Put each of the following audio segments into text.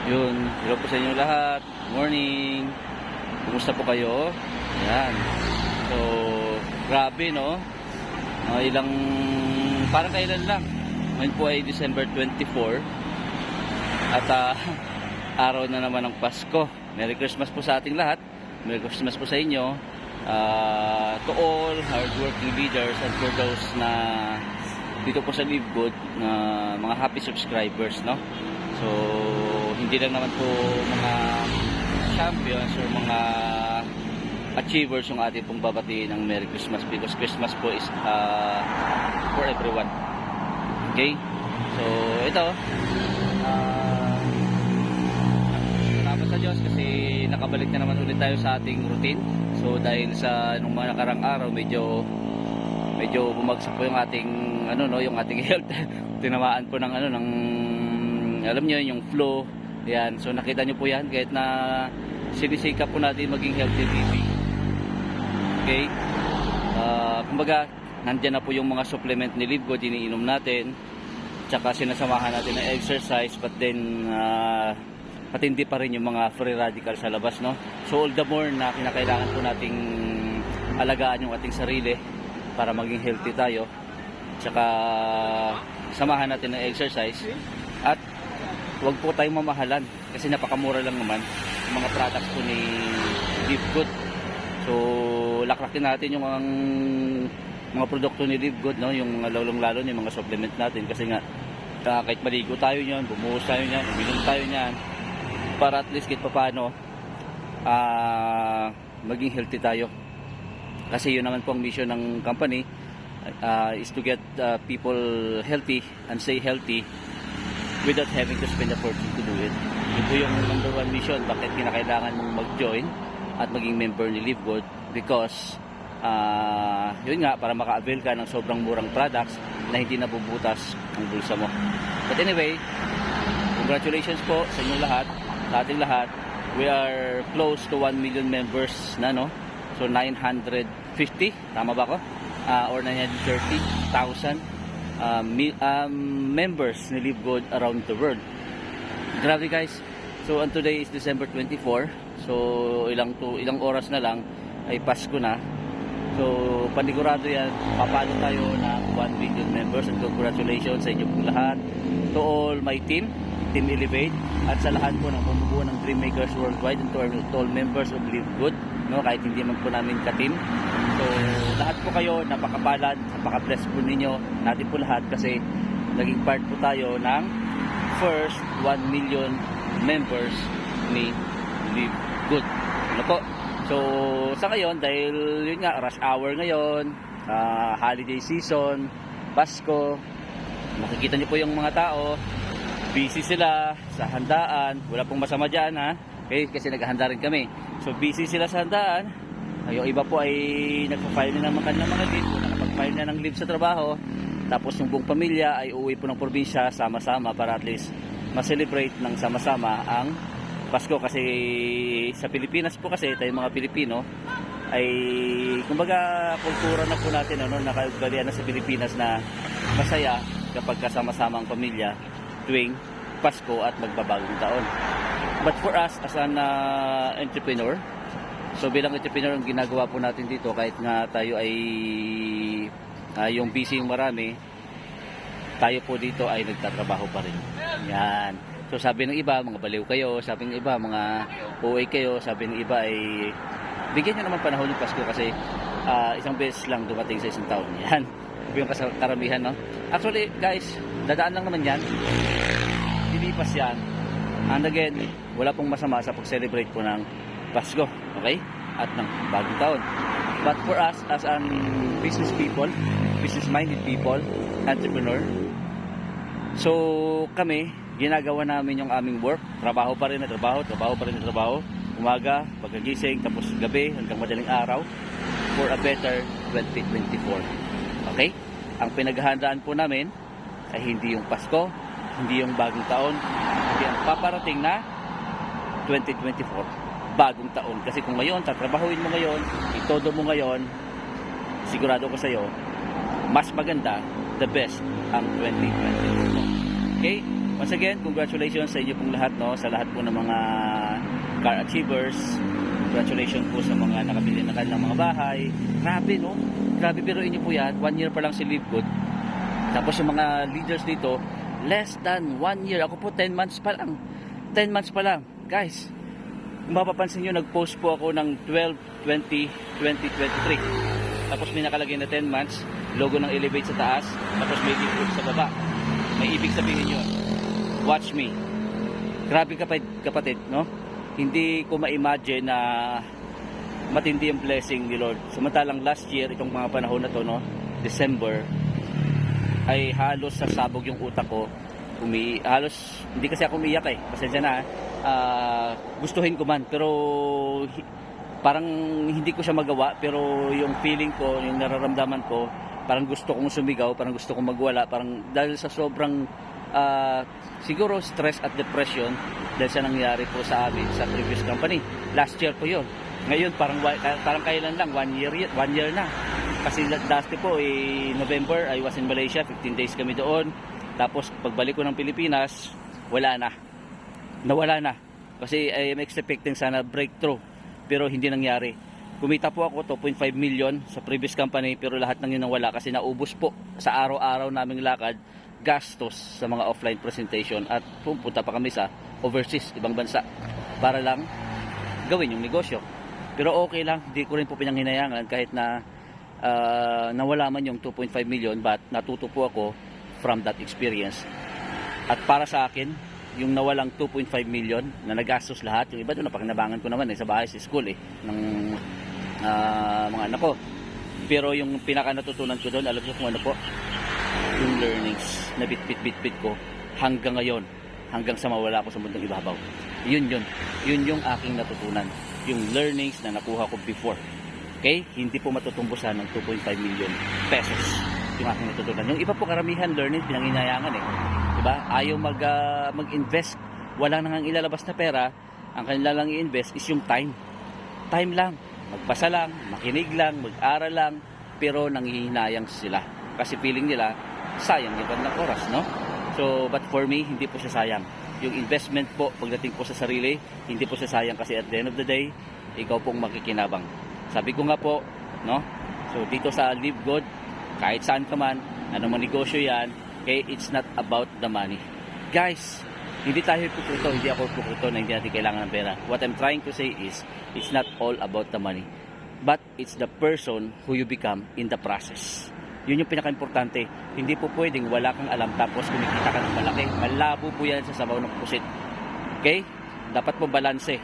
Yun, hello po sa inyo lahat. Morning. Kumusta po kayo? Yan. So, grabe no? Parang kailan lang. Ngayon po ay December 24. At araw na naman ng Pasko. Merry Christmas po sa ating lahat. Merry Christmas po sa inyo. To all hardworking leaders and for those na dito po sa Live Good na mga happy subscribers, no? So, hindi lang naman po mga champions or mga achievers yung ating pong babatiin ng Merry Christmas because Christmas po is for everyone. Okay? So, ito salamat sa Diyos kasi nakabalik na naman ulit tayo sa ating routine. So, dahil sa nung mga nakarang araw medyo bumagsak po yung ating yung ating health. Tinamaan po ng alam niyo yung flow. Yan. So nakita niyo po yan kahit na sinisikap po natin maging healthy living. Okay? Kumbaga, nandiyan na po yung mga supplement ni Live Good, iniinom natin. Tsaka sinasamahan natin ng exercise, but then patindi pa rin yung mga free radicals sa labas, no? So all the more na kinakailangan po nating alagaan yung ating sarili para maging healthy tayo. Tsaka samahan natin ng exercise at huwag po tayong mamahalan kasi napakamura lang naman yung mga products po ni Live Good. So laklakin natin yung mga produkto ni Live Good, no? Yung lalong-lalo yung mga supplement natin kasi nga kahit maligo tayo niyan, bumuhos tayo niyan, uminom tayo niyan para at least kahit paano maging healthy tayo. Kasi yun naman po ang mission ng company is to get people healthy and stay healthy without having to spend a fortune to do it. Yun po yung number one mission bakit kinakailangan mong mag-join at maging member ni Live Good because yun nga, para maka-avail ka ng sobrang murang products na hindi nabubutas ang bulsa mo. But anyway, congratulations po sa inyong lahat, sa ating lahat. We are close to 1 million members na, no? So 950, tama ba ko? Or 930,000 members ni Live Good around the world. Grabe guys. So and today is December 24. So ilang oras na lang ay Pasko na. So panigurado yan, papalo tayo ng 1 million members and congratulations sa inyo pong lahat. To all my team Elevate at sa lahat po ng bumubuo ng Dreammakers Worldwide and to all members of Live Good, no, kahit hindi man po namin ka-team. So lahat po kayo napakabalad, napaka-bless po ninyo natin po lahat kasi naging part po tayo ng first 1 million members ni Live Good. Ano po? So sa ngayon, dahil yun nga, rush hour ngayon, holiday season, Pasko, makikita niyo po yung mga tao busy sila sa handaan. Wala pong masama dyan, ha? Okay, kasi naghahanda rin kami. So busy sila sa handaan. Yung iba po ay nagpa-file na ng mga leave, nakapag-file na ng leave sa trabaho. Tapos yung buong pamilya ay uuwi po ng probinsya sama-sama para at least ma-celebrate ng sama-sama ang Pasko. Kasi sa Pilipinas po kasi, tayong mga Pilipino ay kumbaga kultura na po natin, nakaugalian na sa Pilipinas na masaya kapag kasama-sama ang pamilya tuwing Pasko at magbabagong taon. But for us as an entrepreneur, so bilang entrepreneur, ang ginagawa po natin dito kahit nga tayo ay yung busy yung marami, tayo po dito ay nagtatrabaho pa rin. Yan. So sabi ng iba, mga baliw kayo, sabi ng iba, mga OA kayo, sabi ng iba ay bigyan nyo naman panahon yung Pasko kasi isang beses lang dumating sa isang taon. Yan. Yung karamihan, no? Actually, guys, dadaan lang naman yan. Dilipas yan. And again, wala pong masama sa pag-celebrate po ng Pasko, okay? At ng bagong taon. But for us, as an business people, business-minded people, entrepreneur, so kami, ginagawa namin yung aming work. Trabaho pa rin na trabaho, trabaho pa rin na trabaho. Umaga, pagkagising, tapos gabi, hanggang madaling araw for a better 2024. Okay? Ang pinaghahandaan po namin ay hindi yung Pasko, hindi yung bagong taon, hindi ang paparating na 2024, bagong taon. Kasi kung ngayon, tatrabahuin mo ngayon, itodo mo ngayon, sigurado ko sa iyo, mas maganda, the best ang 2024. Okay? once again, congratulations sa inyo pong lahat, no? Sa lahat po ng mga car achievers. Congratulations po sa mga nakabili na kanilang mga bahay. Grabe, no? Grabe, pero inyo po yan, 1 year pa lang si Live Good. Tapos yung mga leaders dito, less than 1 year. Ako po 10 months pa lang. 10 months pa lang. Guys, kung mapapansin nyo, nag-post po ako ng 12/20/2023. Tapos may nakalagay na 10 months, logo ng Elevate sa taas, tapos may Live Good sa baba. May ibig sabihin yun, watch me. Grabe kapatid, no? Hindi ko ma-imagine na matindi ang blessing ni Lord. Samantalang last year, itong mga panahon na to, no? December, ay halos sasabog yung utak ko. Halos, hindi kasi ako umiyak eh. Pasensya na. Gustuhin ko man, pero parang hindi ko siya magawa. Pero yung feeling ko, yung nararamdaman ko, parang gusto kong sumigaw, parang gusto kong magwala. Parang dahil sa sobrang siguro stress at depression dahil sa nangyari po sa amin sa previous company. Last year po yun. Ngayon parang kailan lang, 1 year na. Kasi last po November, I was in Malaysia, 15 days kami doon. Tapos pagbalik ko ng Pilipinas, nawala na. Kasi I am expecting sana breakthrough, pero hindi nangyari. Kumita po ako 2.5 million sa previous company, pero lahat ng yun nawala kasi naubos po sa araw-araw naming lakad, gastos sa mga offline presentation, at pupunta pa kami sa overseas, ibang bansa, para lang gawin yung negosyo. Pero okay lang, di ko rin po pinanghinayangan kahit na nawala man yung 2.5 million, but natuto po ako from that experience. At para sa akin, yung nawalang 2.5 million na nagastos lahat, yung iba doon napakinabangan ko naman sa bahay, sa school ng mga anak ko. Pero yung pinaka natutunan ko doon, alam niyo kung ano po? Yung learnings na bit ko hanggang ngayon, hanggang sa mawala ako sa mundong ibabaw. Yun yung aking natutunan, yung learnings na nakuha ko before. Okay? Hindi po matutumbusan ng 2.5 million pesos yung aking natutunan. Yung iba po karamihan learnings pinanginayangan diba? Ayaw mag-invest, wala nang ilalabas na pera. Ang kanila lang i-invest is yung time lang, magbasa lang, makinig lang, mag-aral lang, pero nanghihinayang sila kasi feeling nila sayang yung kanilang oras, no? So, but for me, hindi po siya sayang. Yung investment po, pagdating po sa sarili, hindi po siya sayang kasi at the end of the day, ikaw pong makikinabang. Sabi ko nga po, no? So, dito sa Live Good, kahit saan ka man, anong negosyo yan, okay, it's not about the money. Guys, hindi tayo puputo, hindi ako puputo na hindi natin kailangan ng pera. What I'm trying to say is, it's not all about the money, but it's the person who you become in the process. Yun yung pinaka-importante. Hindi po pwedeng wala kang alam tapos kumikita ka ng malaki. Malabo po yan sa sabaw ng pusit. Okay? Dapat po balanse.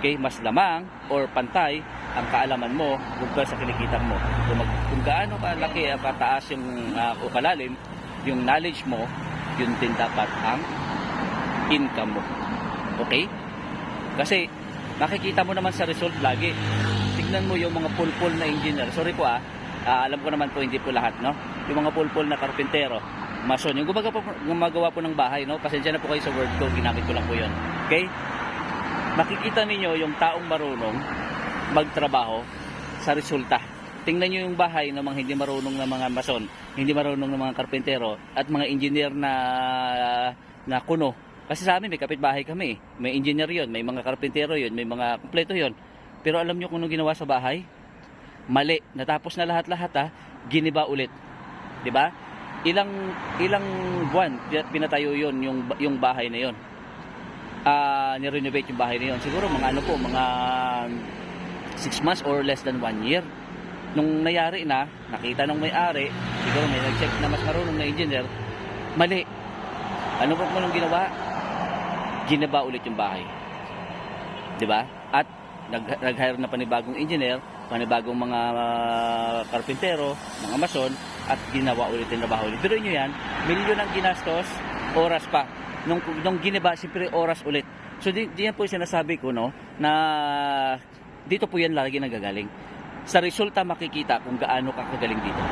Okay? Mas lamang or pantay ang kaalaman mo kumpara sa kinikita mo. Kung gaano kalaki at kataas yung o kalalim, yung knowledge mo, yun din dapat ang income mo. Okay? Kasi makikita mo naman sa result lagi. Tignan mo yung mga pulpul na engineer. Sorry po alam ko naman po hindi po lahat, no? Yung mga pulpul na karpentero, mason, yung gumagawa po ng bahay, no? Pasensya na po kayo sa word ko, ginamit ko lang po yun. Okay? Makikita ninyo yung taong marunong magtrabaho sa resulta. Tingnan nyo yung bahay ng mga hindi marunong na mga mason, hindi marunong na mga karpentero, at mga engineer na kuno. Kasi sa amin may kapitbahay kami, may engineer yun, may mga karpentero yun, may mga kumpleto yun. Pero alam nyo kung anong ginawa sa bahay? Mali. Natapos na lahat-lahat giniba ulit. 'Di ba? Ilang buwan pinatayo 'yon yung bahay na 'yon. Ni-renovate yung bahay na 'yon. Siguro mga mga 6 months or less than 1 year. Nung nangyari na, nakita nung may-ari, siguro may nag-check na mas marunong na engineer, mali. Ano ba nung ginawa? Giniba ulit yung bahay. 'Di ba? At nag-hire na panibagong engineer, panibagong mga karpentero, mga mason, at ginawa ulit yung trabaho ulit. Pero nyo yan, milyon ang ginastos, oras pa. Nung giniba, siyempre oras ulit. So diyan po yung sinasabi ko, no, na dito po yan lagi nagagaling. Sa resulta makikita kung gaano ka kagaling dito.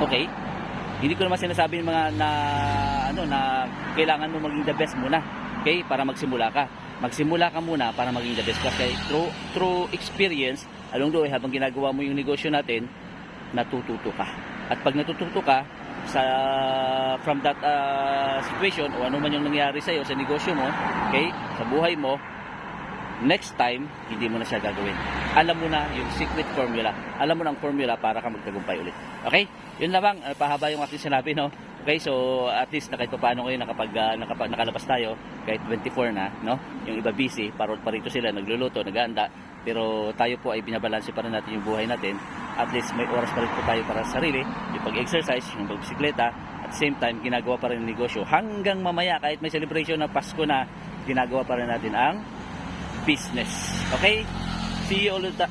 Okay? Hindi ko naman sinasabi ng mga na kailangan mo maging the best muna. Okay? Para magsimula ka. Magsimula ka muna para maging the best. Kasi through experience, along the way, habang ginagawa mo yung negosyo natin, natututo ka. At pag natututo ka, from that situation o ano man yung nangyari sa iyo sa negosyo mo, okay, sa buhay mo, next time hindi mo na siya gagawin. Alam mo na yung secret formula. Alam mo na ang formula para ka magtagumpay ulit. Okay? Yun lamang, pahaba yung aking sinabi, no? Okay, so at least na kahit paano ngayon nakalabas tayo kahit 24 na, no? Yung iba busy, parito sila nagluluto, nag-aanda, pero tayo po ay binabalanse pa rin natin yung buhay natin. At least may oras pa rin po tayo para sa sarili, yung pag-exercise, yung pagbisikleta, at the same time ginagawa pa rin yung negosyo hanggang mamaya kahit may celebration na Pasko na, ginagawa pa rin natin ang business. Okay? See you all at the,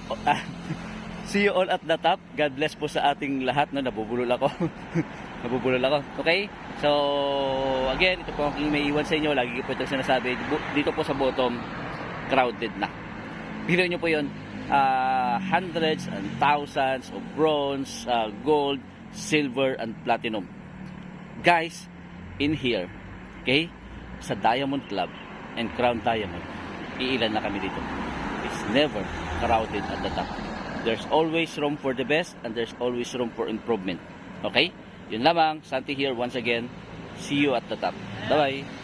see you all at the top. God bless po sa ating lahat, no? Nabubulol ako. Nabubulol ako. Okay? So, again, ito po ang may iwan sa inyo. Lagi po ito sinasabi. Dito po sa bottom, crowded na. Biro nyo po yun. Hundreds and thousands of bronze, gold, silver, and platinum. Guys, in here, okay? Sa Diamond Club and Crown Diamond, iilan na kami dito. It's never crowded at the top. There's always room for the best and there's always room for improvement. Okay? Yun lamang. Santi here once again. See you at the top. Bye-bye.